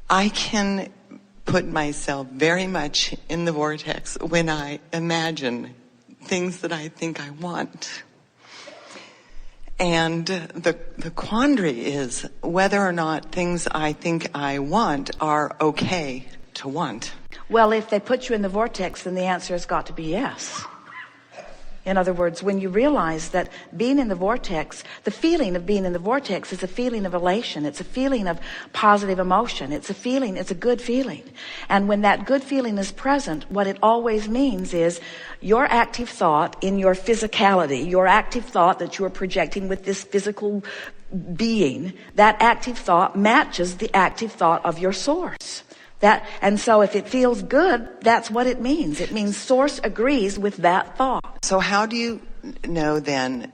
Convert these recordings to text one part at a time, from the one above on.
I can put myself very much in the vortex when I imagine things that I think I want. And the quandary is whether or not things I think I want are okay to want. Well, if they put you in the vortex, then the answer has got to be yes. In other words, when you realize that being in the vortex, the feeling of being in the vortex is a feeling of elation. It's a feeling of positive emotion. It's a good feeling. And when that good feeling is present, what it always means is your active thought in your physicality, your active thought that you are projecting with this physical being, that active thought matches the active thought of your source. And so if it feels good, that's what it means. It means source agrees with that thought. So how do you know then,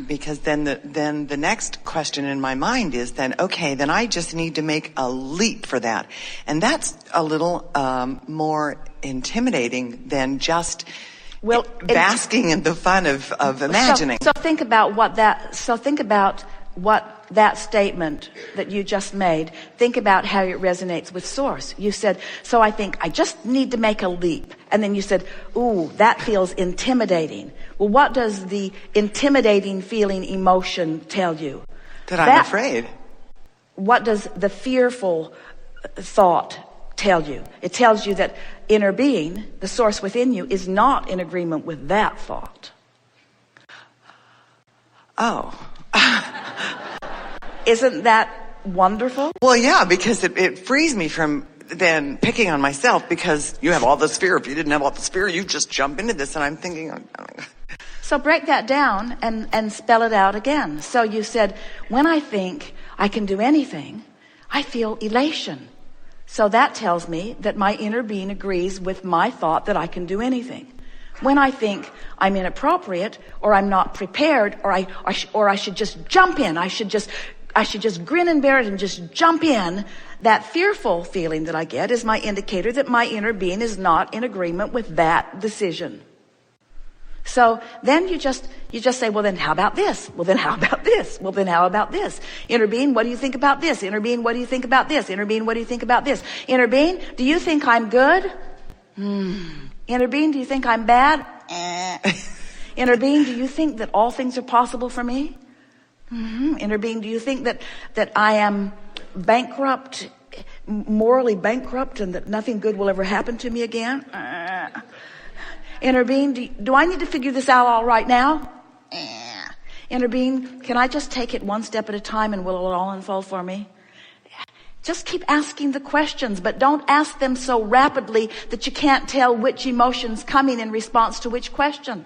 because then the next question in my mind is then, okay, then I just need to make a leap for that. And that's a little more intimidating than just basking in the fun of imagining. So think about what that statement that you just made, think about how it resonates with source. You said, so I think I just need to make a leap. And then you said, ooh, that feels intimidating. Well, what does the intimidating feeling emotion tell you? That I'm afraid. What does the fearful thought tell you? It tells you that inner being, the source within you, is not in agreement with that thought. Oh. Isn't that wonderful? Well, yeah, because it frees me from then picking on myself, because you have all this fear. If you didn't have all this fear, you just jump into this. And I'm thinking, So break that down and spell it out again. So you said, when I think I can do anything, I feel elation. So that tells me that my inner being agrees with my thought that I can do anything. When I think I'm inappropriate, or I'm not prepared, or I should just jump in, I should just grin and bear it and just jump in, that fearful feeling that I get is my indicator that my inner being is not in agreement with that decision. So then you just say, well, then how about this? Well, then how about this? Well, then how about this? Inner being, what do you think about this? Inner being, what do you think about this? Inner being, what do you think about this? Inner being, do you think I'm good? Inner being, do you think I'm bad? Inner being, do you think that all things are possible for me? Inner being, do you think that I am bankrupt, morally bankrupt, and that nothing good will ever happen to me again? Inner being, do I need to figure this out all right now? Inner being, can I just take it one step at a time and will it all unfold for me? Just keep asking the questions, but don't ask them so rapidly that you can't tell which emotion's coming in response to which question.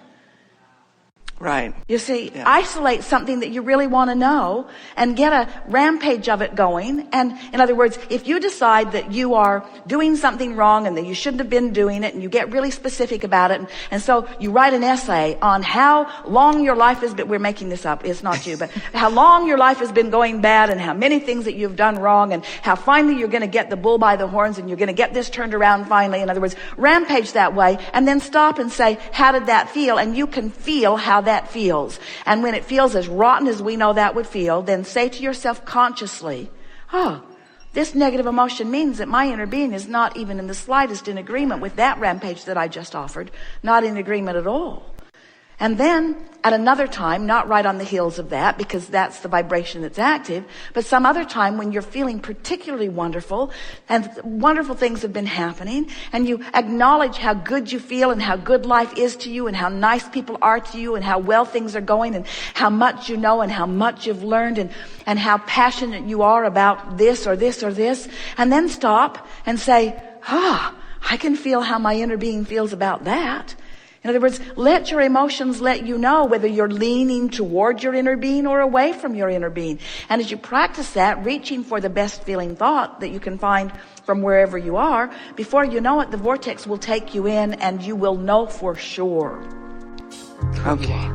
Right. You see, isolate something that you really want to know and get a rampage of it going. And in other words, if you decide that you are doing something wrong and that you shouldn't have been doing it, and you get really specific about it, and so you write an essay on how long your life has been, we're making this up, it's not you, but how long your life has been going bad, and how many things that you've done wrong, and how finally you're going to get the bull by the horns, and you're going to get this turned around finally. In other words, rampage that way, and then stop and say, how did that feel? And you can feel how that feels. And when it feels as rotten as we know that would feel, then say to yourself consciously, this negative emotion means that my inner being is not even in the slightest in agreement with that rampage that I just offered. Not in agreement at all. And then at another time, not right on the heels of that, because that's the vibration that's active, but some other time when you're feeling particularly wonderful and wonderful things have been happening, and you acknowledge how good you feel and how good life is to you and how nice people are to you and how well things are going and how much you know and how much you've learned and how passionate you are about this or this or this, and then stop and say, I can feel how my inner being feels about that. In other words, let your emotions let you know whether you're leaning toward your inner being or away from your inner being. And as you practice that, reaching for the best feeling thought that you can find from wherever you are, before you know it, the vortex will take you in and you will know for sure. Okay.